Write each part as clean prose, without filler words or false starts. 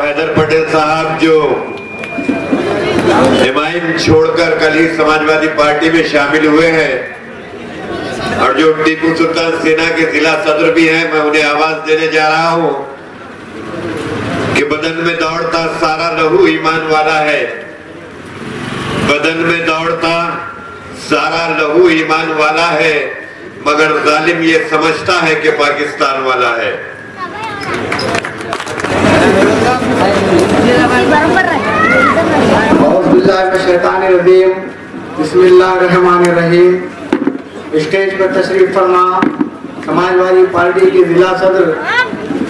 हैदर पटेल साहब जो हिमायत छोड़कर कल ही समाजवादी पार्टी में शामिल हुए हैं और जो टीपू सुल्तान सेना के जिला सदर भी हैं, मैं उन्हें आवाज देने जा रहा हूं कि बदन में दौड़ता सारा लहू ईमान वाला है। बदन में दौड़ता सारा लहू ईमान वाला है, मगर जालिम ये समझता है कि पाकिस्तान वाला है। बिस्मिल्लाहिर्रहमानिर्रहीम। स्टेज पर तशरीफ फरमा समाजवादी पार्टी के जिला सदर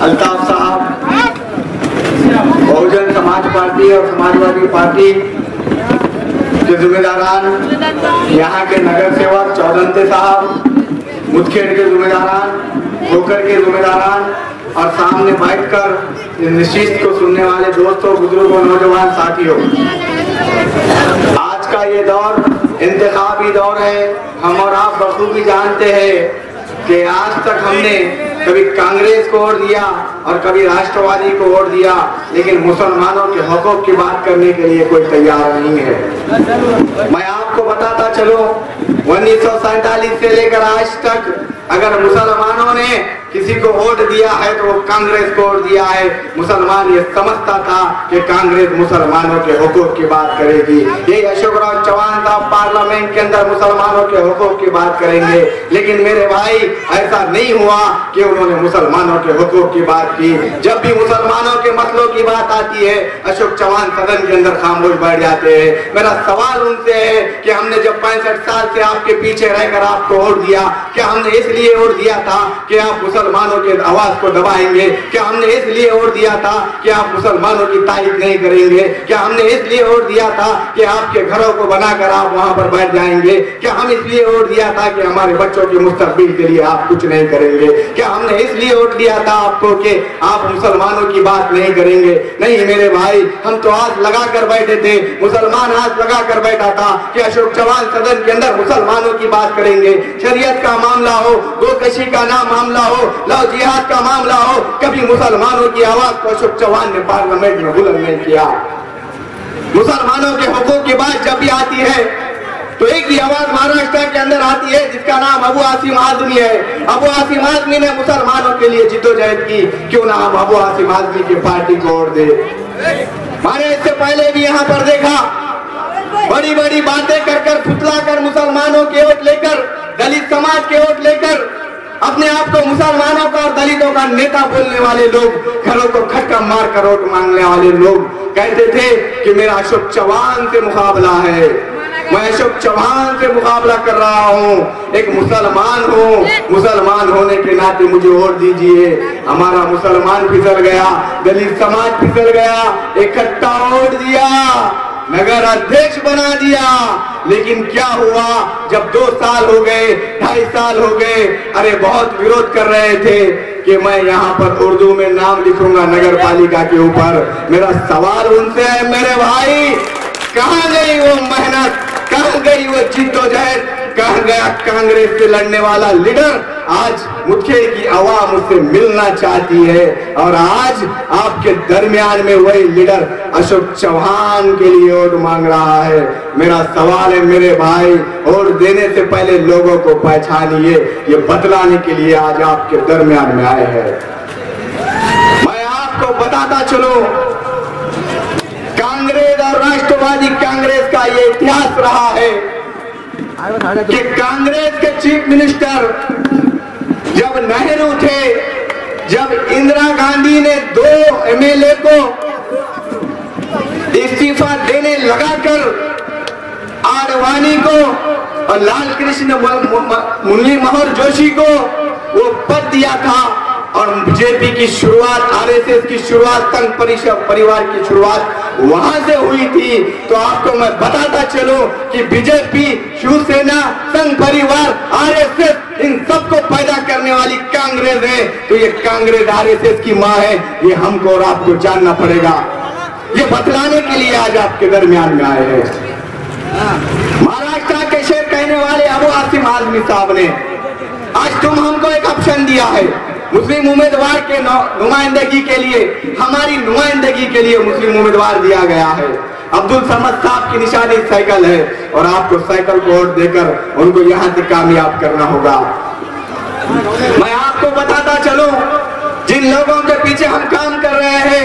अल्ताफ साहब, बहुजन समाज पार्टी और समाजवादी पार्टी के जिम्मेदारान, यहाँ के नगर सेवक चौधरी साहब, मुदखेड़ के जिम्मेदारान, ठोकर के जिम्मेदारान और सामने बैठकर इस नशीद को सुनने वाले दोस्तों, बुजुर्गों, नौजवान साथियों, आज का ये दौर इंतखाबी दौर है। हम और आप बखूबी जानते हैं कि आज तक हमने कभी कांग्रेस को वोट दिया और कभी राष्ट्रवादी को वोट दिया, लेकिन मुसलमानों के हकों की बात करने के लिए कोई तैयार नहीं है। मैं आपको बताता चलूं, 1947 से लेकर आज तक अगर मुसलमानों ने किसी को वोट दिया है तो वो कांग्रेस को वोट दिया है। मुसलमान ये समझता था कि कांग्रेस मुसलमानों के हुकूक की बात करेगी। ये अशोकराव चौहान साहब पार्लियामेंट के अंदर मुसलमानों के हुकूक की बात करेंगे, लेकिन मेरे भाई ऐसा नहीं हुआ कि उन्होंने मुसलमानों के हुकूक की बात की। जब भी मुसलमानों के मसलों की बात आती है, अशोक चौहान सदन के अंदर खामोश बैठ जाते हैं। मेरा सवाल उनसे है कि हमने जब 65 साल से आपके पीछे रहकर आपको वोट दिया, क्या हमने इसलिए वोट दिया था कि आप मुसलमानों के आवाज को दबाएंगे? क्या हमने इसलिए वोट दिया था कि आप मुसलमानों की तारीफ नहीं करेंगे? क्या हमने इसलिए वोट दिया था कि आपके घरों को बनाकर आप वहां पर बैठ जाएंगे? क्या हम इसलिए वोट दिया था कि हमारे बच्चों के मुस्तकबिल के लिए आप कुछ नहीं करेंगे? क्या हमने इसलिए वोट दिया था आपको कि आप मुसलमानों की बात नहीं करेंगे? नहीं मेरे भाई, हम तो आज लगा कर बैठे थे, मुसलमान आज लगा कर बैठा था कि अशोक चौहान सदन के अंदर मुसलमानों की बात करेंगे। शरीयत का मामला हो, गोकशी का ना मामला हो, लव जिहाद का मामला हो, कभी मुसलमानों की आवाज को अशोक चौहान ने पार्लियामेंट में बुलंद नहीं किया। मुसलमानों के हुकूक की बात जब भी आती है तो एक ही आवाज महाराष्ट्र के अंदर आती है जिसका नाम अबू आसिम आजमी है। अबू आसिम आजमी ने मुसलमानों के लिए जिद्दोजहद की, क्यों ना हम अबू आसिम आजमी की पार्टी को वोट दे। मैंने इससे पहले भी यहाँ पर देखा, बड़ी बड़ी बातें कर फुतला कर मुसलमानों के वोट लेकर, दलित समाज के वोट लेकर अपने आप को मुसलमानों का और दलितों का नेता बोलने वाले लोग, घरों को खटका मार कर वोट मांगने वाले लोग कहते थे कि मेरा अशोक चौहान से मुकाबला है, मैं अशोक चौहान से मुकाबला कर रहा हूँ, एक मुसलमान हूँ, मुसलमान होने के नाते मुझे वोट दीजिए। हमारा मुसलमान फिसल गया, दलित समाज फिसल गया, इकट्ठा वोट दिया, नगर अध्यक्ष बना दिया। लेकिन क्या हुआ जब 2 साल हो गए, 2.5 साल हो गए, अरे बहुत विरोध कर रहे थे कि मैं यहाँ पर उर्दू में नाम लिखूंगा नगर पालिका के ऊपर। मेरा सवाल उनसे है मेरे भाई, कहाँ गई वो मेहनत, कहाँ गई वो जिद्दोजहद, कहाँ गया कांग्रेस से लड़ने वाला लीडर? आज मुदखेड़ की आवाम उससे मिलना चाहती है और आज आपके दरमियान में वही लीडर अशोक चौहान के लिए वोट मांग रहा है। मेरा सवाल है मेरे भाई, वोट देने से पहले लोगों को पहचानिए, ये बतलाने के लिए आज आपके दरमियान में आए हैं। मैं आपको बताता चलूं, कांग्रेस और राष्ट्रवादी कांग्रेस का ये इतिहास रहा है कि कांग्रेस के चीफ मिनिस्टर जब नेहरू थे, जब इंदिरा गांधी ने 2 एमएलए को इस्तीफा देने लगाकर आडवाणी को और लाल कृष्ण मुरली मनोहर जोशी को वो पद दिया था और बीजेपी की शुरुआत, आरएसएस की शुरुआत, संघ परिवार की शुरुआत वहां से हुई थी। तो आपको मैं बताता चलूं कि बीजेपी, शिवसेना, संघ परिवार, आरएसएस, इन सबको पैदा करने वाली कांग्रेस है। तो ये कांग्रेस आरएसएस की मां है, ये हमको और आपको जानना पड़ेगा। ये बतलाने के लिए आज आपके दरमियान में आए हैं। महाराष्ट्र के शेर कहने वाले अबू आसिम आजमी साहब ने आज तुम हमको एक ऑप्शन दिया है, मुस्लिम उम्मीदवार के नुमाइंदगी के लिए, हमारी नुमाइंदगी के लिए मुस्लिम उम्मीदवार दिया गया है। अब्दुल समद साहब की निशानी साइकिल है और आपको साइकिल को वोट देकर उनको यहां से कामयाब करना होगा। मैं आपको बताता चलूं, जिन लोगों के पीछे हम काम कर रहे हैं,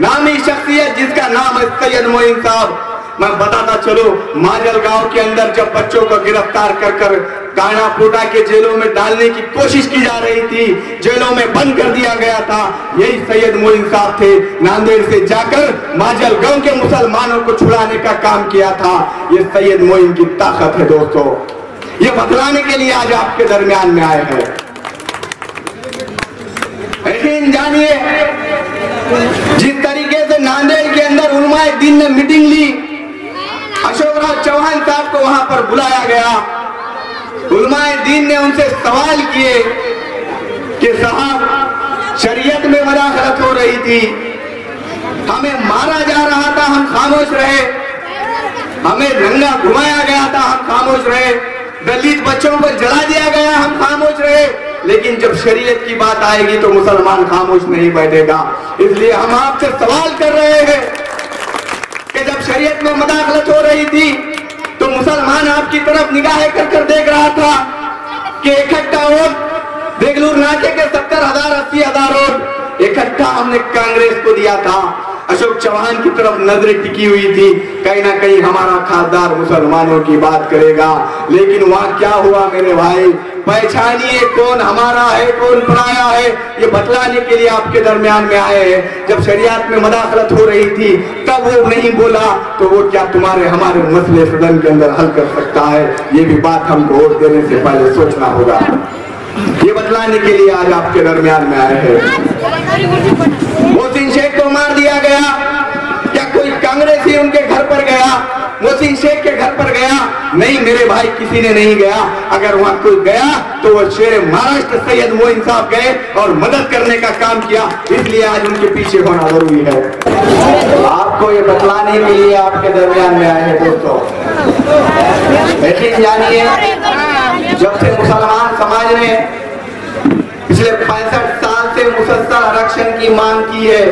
नामी शख्सियत जिसका नाम है सैयद मोइन साहब, मैं बताता चलूं, माजल गांव के अंदर जब बच्चों को गिरफ्तार कर कानापूटा के जेलों में डालने की कोशिश की जा रही थी, जेलों में बंद कर दिया गया था, यही सैयद मोइन साहब थे। नांदेड़ से जाकर माजल गांव के मुसलमानों को छुड़ाने का काम किया था। ये सैयद मोइन की ताकत है दोस्तों, ये बतलाने के लिए आज आपके दरमियान में आए हैं। लेकिन जानिए, जिस तरीके से नांदेड़ के अंदर उलमाए दीन ने मीटिंग ली, अशोक राज चौहान साहब को वहां पर बुलाया गया, उलमाए दीन ने उनसे सवाल किए कि साहब शरीयत में मुदाखलत हो रही थी, हमें मारा जा रहा था, हम खामोश रहे, हमें नंगा घुमाया गया था, हम खामोश रहे, दलित बच्चों को जला दिया गया, हम खामोश रहे, लेकिन जब शरीयत की बात आएगी तो मुसलमान खामोश नहीं बैठेगा। इसलिए हम आपसे सवाल कर रहे हैं कि जब शरीयत में मुदाखलत हो रही थी तो मुसलमान आपकी तरफ निगाहें कर देख रहा था कि इकट्ठा वोट बेगलूर नाके के 70,000-80,000 वोट इकट्ठा हमने कांग्रेस को दिया था। अशोक चौहान की तरफ नजरें टिकी हुई थी, कहीं ना कहीं हमारा खासदार मुसलमानों की बात करेगा, लेकिन वहां क्या हुआ मेरे भाई, पहचानिए कौन हमारा है कौन पराया है, ये बतलाने के लिए आपके दरमियान में आए हैं। जब शरीयत में मुदाखलत हो रही थी तब वो नहीं बोला तो वो क्या तुम्हारे हमारे मसले सदन के अंदर हल कर सकता है? ये भी बात हमको वोट देने से पहले सोचना होगा। ये बतलाने के लिए आज आपके दरमियान में आए हैं। मोहसिन शेख को मार दिया गया, क्या कोई कांग्रेसी उनके घर पर गया, मोहसिन शेख के घर पर गया? नहीं मेरे भाई, किसी ने नहीं गया। अगर वहां कोई गया तो वो शेर महाराष्ट्र सैयद मोइन साहब गए और मदद करने का काम किया, इसलिए आज उनके पीछे होना जरूरी है। आपको ये बतलाने के लिए आपके दरमियान में आए हैं दोस्तों। लेकिन जानिए, जब से मुसलमान समाज ने पिछले 65 साल से मुसलसल आरक्षण की मांग की है,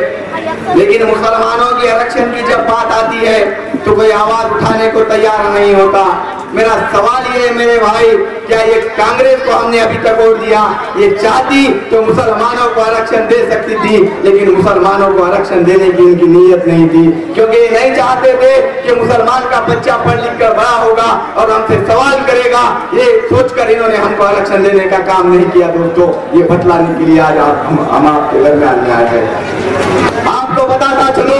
लेकिन मुसलमानों की आरक्षण की जब बात आती है तो कोई आवाज उठाने को तैयार नहीं होता। मेरा सवाल ये है मेरे भाई, क्या ये कांग्रेस को हमने अभी तक वोट दिया? ये चाहती तो मुसलमानों को आरक्षण दे सकती थी, लेकिन मुसलमानों को आरक्षण देने की इनकी नीयत नहीं थी, क्योंकि ये नहीं चाहते थे कि मुसलमान का बच्चा पढ़ लिख कर बड़ा होगा और हमसे सवाल करेगा। ये सोचकर इन्होंने हमको आरक्षण देने का काम नहीं किया दोस्तों। ये बतलाने के लिए आज हम आपके दरमियान में आए हैं। आपको बताता चलो,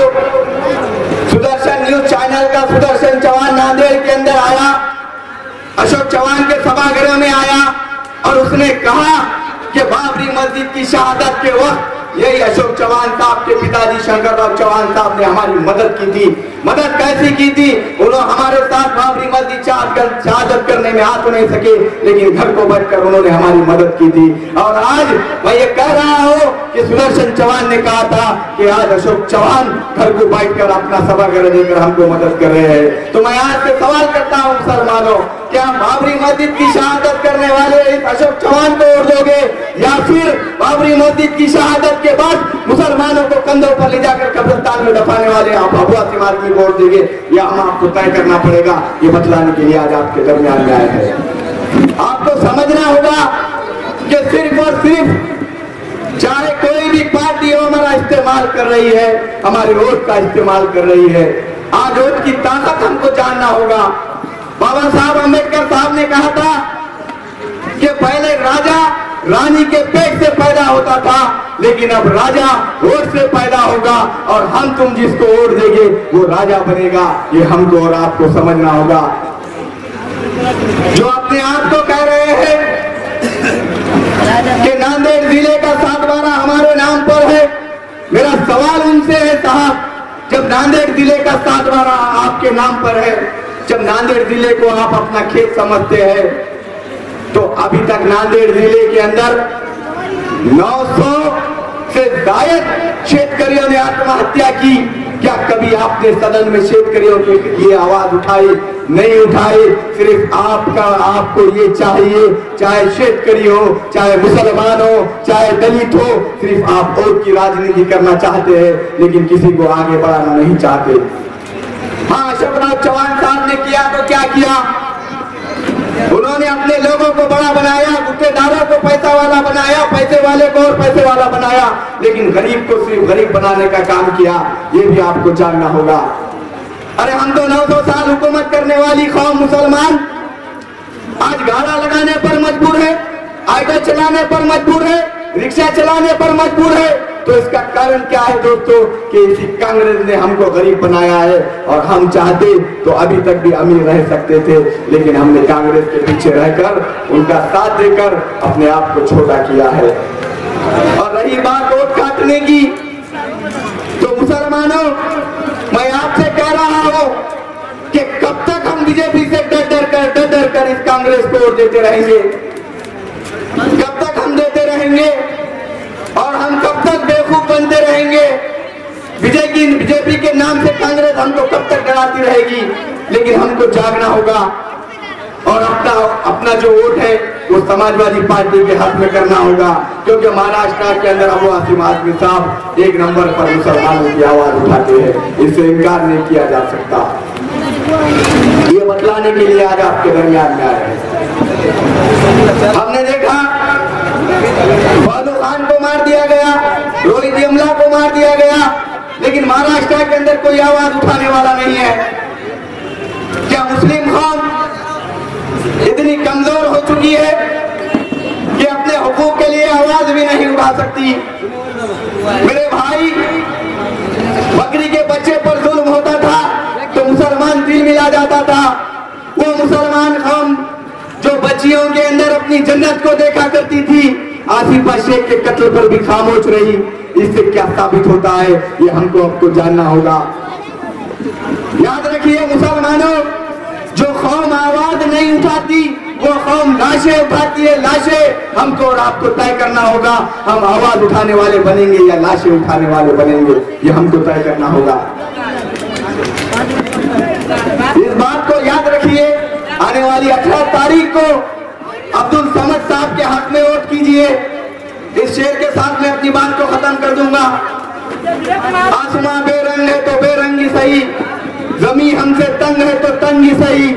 सुदर्शन न्यूज चैनल का सुदर्शन चौहान नांदेड़ के अंदर आया, अशोक चौहान के सभागृह में आया और उसने कहा कि बाबरी मस्जिद की शहादत के वक्त यही अशोक चौहान साहब के पिताजी शंकरराव चौहान साहब ने हमारी मदद की थी। मदद कैसी की थी? उन्होंने हमारे साथ बाबरी मस्जिद शहादत करने में आ तो नहीं सके, लेकिन घर को बैठकर उन्होंने हमारी मदद की थी। और आज मैं ये कह रहा हूँ कि सुदर्शन चौहान ने कहा था कि आज अशोक चौहान घर को बैठकर अपना सभागृह देकर हमको मदद कर रहे हैं। तो मैं आज से सवाल करता हूँ मुसलमानों, क्या बाबरी मस्जिद की शहादत करने वाले इस अशोक चौहान को वोट दोगे, या फिर बाबरी मस्जिद की शहादत के बाद मुसलमानों को कंधों पर ले जाकर कब्रिस्तान में दफाने वाले आप अबुआ सिमार की वोट देंगे? या हम आपको तय करना पड़ेगा। ये बतलाने के लिए आज आपके दरमियान में आए हैं। आपको समझना होगा कि सिर्फ और सिर्फ चाहे कोई भी पार्टी हो हमारा इस्तेमाल कर रही है, हमारे वोट का इस्तेमाल कर रही है। आज वोट की ताकत हमको जानना होगा। बाबा साहब अम्बेडकर साहब ने कहा था कि पहले राजा रानी के पेट से पैदा होता था, लेकिन अब राजा वोट से पैदा होगा और हम तुम जिसको वोट देंगे वो राजा बनेगा। ये हमको और आपको समझना होगा। जो अपने आप को कह रहे हैं कि नांदेड़ जिले का 7/12 हमारे नाम पर है, मेरा सवाल उनसे है साहब, जब नांदेड़ जिले का 7/12 आपके नाम पर है, जब नांदेड़ जिले को आप अपना खेत समझते हैं, तो अभी तक नांदेड़ जिले के अंदर 900 से ज्यादा शेतकरियों ने आत्महत्या की। क्या कभी आपने सदन में शेतकरियों के लिए आवाज उठाई? नहीं उठाई। सिर्फ आपको ये चाहिए, चाहे शेतकरी हो, चाहे मुसलमान हो, चाहे दलित हो, सिर्फ आप वोट की राजनीति करना चाहते हैं, लेकिन किसी को आगे बढ़ाना नहीं चाहते। हाँ, शिवराज चौहान साहब ने किया तो क्या किया? उन्होंने अपने लोगों को बड़ा बनाया, गुत्तेदारों को पैसा वाला बनाया, पैसे वाले को और पैसे वाला बनाया, लेकिन गरीब को सिर्फ गरीब बनाने का काम किया। ये भी आपको जानना होगा। अरे हम तो 900 साल हुकूमत करने वाली कौम मुसलमान आज गाड़ा लगाने पर मजबूर है, ऑटो चलाने पर मजबूर है, रिक्शा चलाने पर मजबूर है। तो इसका कारण क्या है दोस्तों? कि इसी कांग्रेस ने हमको गरीब बनाया है, और हम चाहते तो अभी तक भी अमीर रह सकते थे, लेकिन हमने कांग्रेस के पीछे रहकर, उनका साथ देकर अपने आप को छोटा किया है। और रही बात वोट काटने की, तो मुसलमानों, मैं आपसे कह रहा हूं कि कब तक हम बीजेपी से डर कर इस कांग्रेस को वोट देते रहेंगे? कब तक हम देते रहेंगे? और हम कब तक बेवकूफ बनते रहेंगे? बीजेपी के नाम से कांग्रेस हमको कब तक डराती रहेगी? लेकिन हमको जागना होगा और अपना जो वोट है वो समाजवादी पार्टी के हक में करना होगा, क्योंकि महाराष्ट्र के अंदर अबू आसिम आजमी साहब एक नंबर पर मुसलमानों की आवाज उठाते हैं, इससे इनकार नहीं किया जा सकता। ये बतलाने के लिए आज आपके दरमियान में आए हैं। हमने देखा फौजू खान को मार दिया गया, रोहित यमला को मार दिया गया, लेकिन महाराष्ट्र के अंदर कोई आवाज उठाने वाला नहीं है। क्या मुस्लिम कौम इतनी कमजोर हो चुकी है कि अपने हुकूक के लिए आवाज भी नहीं उठा सकती? मेरे भाई, बकरी के बच्चे पर जुल्म होता था तो मुसलमान दिल मिला जाता था। वो मुसलमान कौम जो बच्चियों के अंदर अपनी जन्नत को देखा करती थी, आसिफा शेख के कत्ल पर भी खामोश रही। इससे क्या साबित होता है, ये हमको आपको जानना होगा। याद रखिए मुसलमानों, जो कौम आवाज नहीं उठाती वो कौम लाशें उठाती है, लाशें। हमको और आपको तय करना होगा, हम आवाज उठाने वाले बनेंगे या लाशें उठाने वाले बनेंगे, ये हमको तय करना होगा। इस बात को याद रखिए, आने वाली 18 तारीख को अब्दुल समद साहब के हक में वोट कीजिए। इस शेर के साथ मैं अपनी बात को खत्म कर दूंगा। आसमां बेरंग है तो बेरंगी सही, जमी हमसे तंग है तो तंगी सही।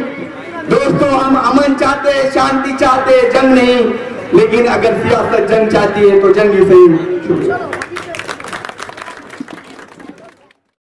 दोस्तों, हम अमन चाहते हैं, शांति चाहते हैं, जंग नहीं। लेकिन अगर सियासत जंग चाहती है तो जंग ही सही। शुक्रिया।